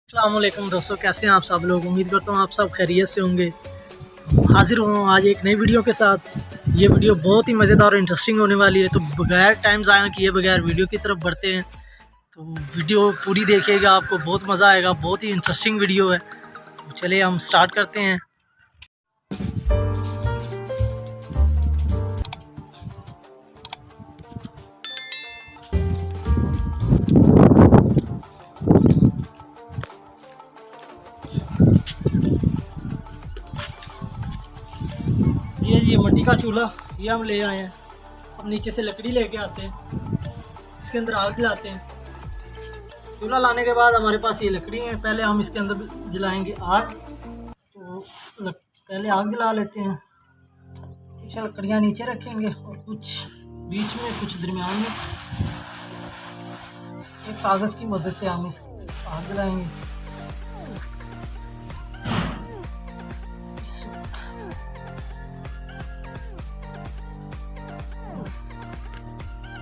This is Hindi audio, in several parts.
अस्सलाम वालेकुम दोस्तों, कैसे हैं आप सब लोग। उम्मीद करता हूँ आप सब खैरियत से होंगे। हाजिर हूँ आज एक नई वीडियो के साथ। ये वीडियो बहुत ही मज़ेदार और इंटरेस्टिंग होने वाली है, तो बगैर टाइम ज़ाया किए बगैर वीडियो की तरफ बढ़ते हैं। तो वीडियो पूरी देखिएगा, आपको बहुत मज़ा आएगा। बहुत ही इंटरेस्टिंग वीडियो है। तो चलिए हम स्टार्ट करते हैं। ये मिट्टी का चूल्हा ये हम ले आए हैं। अब नीचे से लकड़ी लेके आते हैं, इसके अंदर आग जलाते हैं। चूल्हा लाने के बाद हमारे पास ये लकड़ी है। पहले हम इसके अंदर जलाएंगे आग। तो पहले आग जला लेते हैं। कुछ लकड़ियाँ नीचे रखेंगे और कुछ बीच में, कुछ दरमियान में। एक कागज़ की मदद से हम इसको आग जलाएंगे।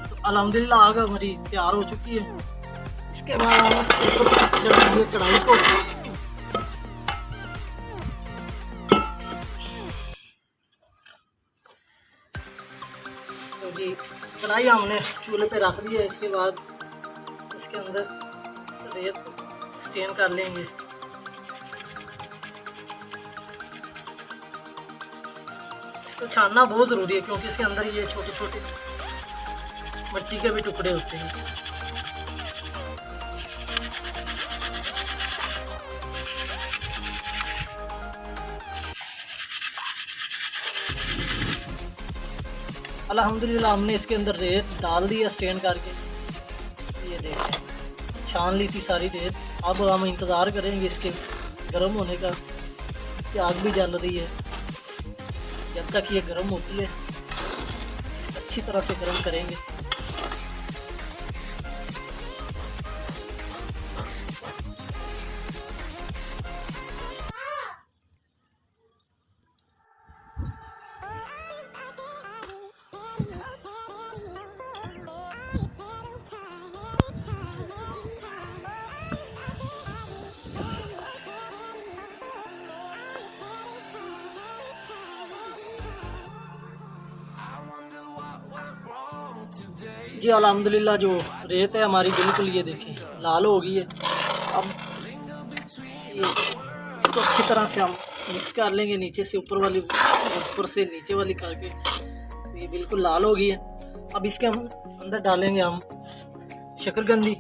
तो अल्हम्दुलिल्लाह आग हमारी तैयार हो चुकी है। इसके बाद हम इसके ऊपर चढ़ाएंगे कढ़ाई को। तो जी कढ़ाई हमने चूल्हे पे रख दी है। इसके बाद इसके अंदर रेत स्टेन कर लेंगे। इसको छानना बहुत ज़रूरी है, क्योंकि इसके अंदर ये छोटे छोटे मिट्टी के भी टुकड़े होते हैं। अल्हम्दुलिल्लाह हमने इसके अंदर रेत डाल दी है स्टेन करके। ये देखें, छान ली थी सारी रेत। अब हम इंतज़ार करेंगे इसके गर्म होने का। आग भी जल रही है। जब तक ये गर्म होती है इसे अच्छी तरह से गर्म करेंगे। जी अल्हम्दुलिल्लाह जो रेत है हमारी बिल्कुल ये देखें लाल हो गई है। अब ये इसको अच्छी तरह से हम मिक्स कर लेंगे, नीचे से ऊपर वाली, ऊपर से नीचे वाली करके। तो ये बिल्कुल लाल हो गई है। अब इसके हम अंदर डालेंगे हम शकरकंदी।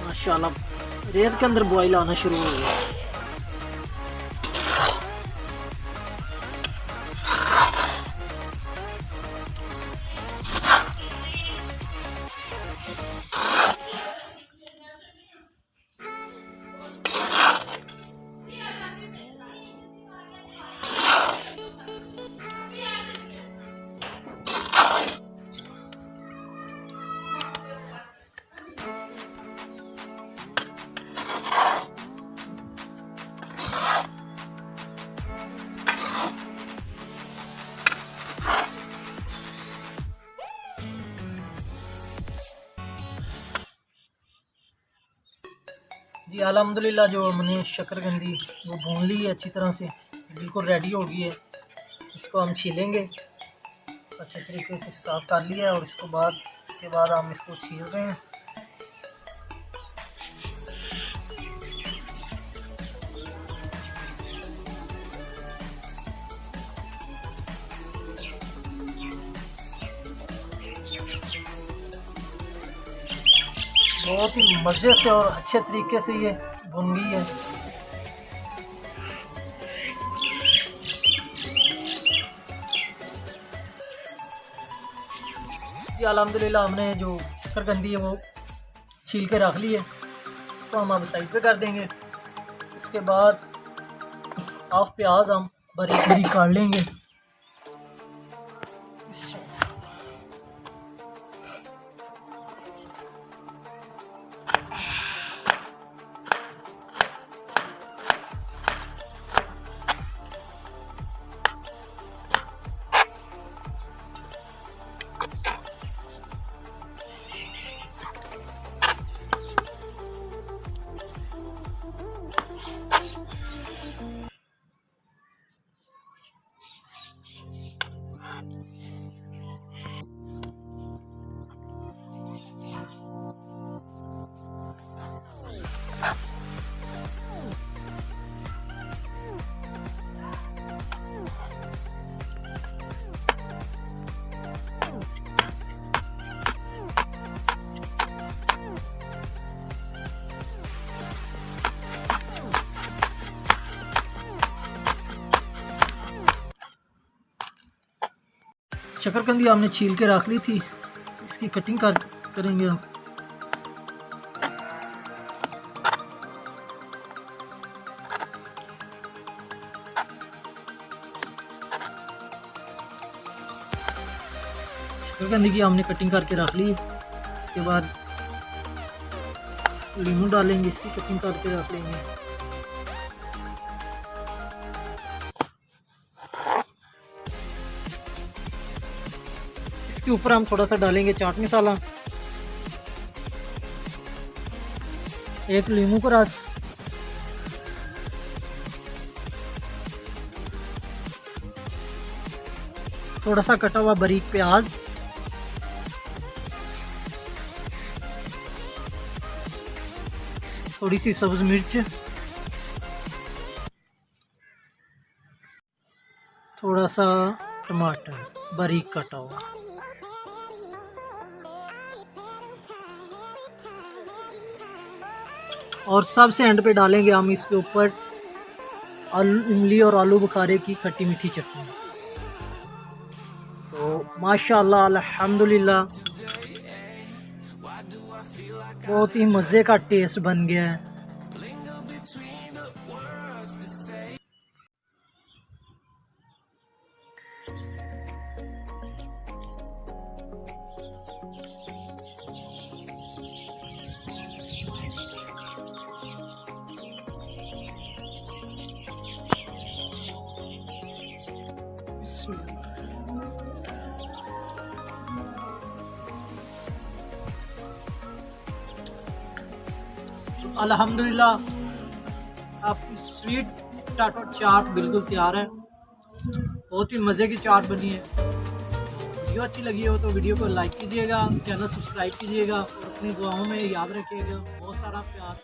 माशाल्लाह रेत के अंदर बॉयल आना शुरू हो गया। जी अल्हम्दुलिल्लाह जो हमने शकरकंदी वो भून ली है अच्छी तरह से, बिल्कुल रेडी हो गई है। इसको हम छीलेंगे। अच्छे तरीके से साफ़ कर लिया है और इसके बाद उसके बाद हम इसको छील रहे हैं। बहुत ही मज़े से और अच्छे तरीके से ये भुन गई है। ये अल्हम्दुलिल्लाह हमने जो शकरकंदी है वो छील के रख ली है। इसको हम अब साइड पे कर देंगे। इसके बाद हाफ प्याज हम बारीक बारीक काट लेंगे। शकरकंदी हमने छील के रख ली थी, इसकी कटिंग करेंगे हम। शकरकंदी की हमने कटिंग करके रख ली। इसके बाद लीमू डालेंगे, इसकी कटिंग करके रख लेंगे। इसके ऊपर हम थोड़ा सा डालेंगे चाट मसाला, एक लीमू का रस, थोड़ा सा कटा हुआ बारीक प्याज, थोड़ी सी सब्ज मिर्च, थोड़ा सा टमाटर बारीक कटा हुआ, और सबसे एंड पे डालेंगे हम इसके ऊपर इमली और आलू बुखारे की खट्टी मीठी चटनी। तो माशाअल्लाह अल्हम्दुलिल्लाह बहुत ही मज़े का टेस्ट बन गया है। अल्हम्दुलिल्लाह आपकी स्वीट पोटैटो चाट बिल्कुल तैयार है। बहुत ही मज़े की चाट बनी है। वीडियो अच्छी लगी हो तो वीडियो को लाइक कीजिएगा, चैनल सब्सक्राइब कीजिएगा और अपनी दुआओं में याद रखिएगा। बहुत सारा प्यार।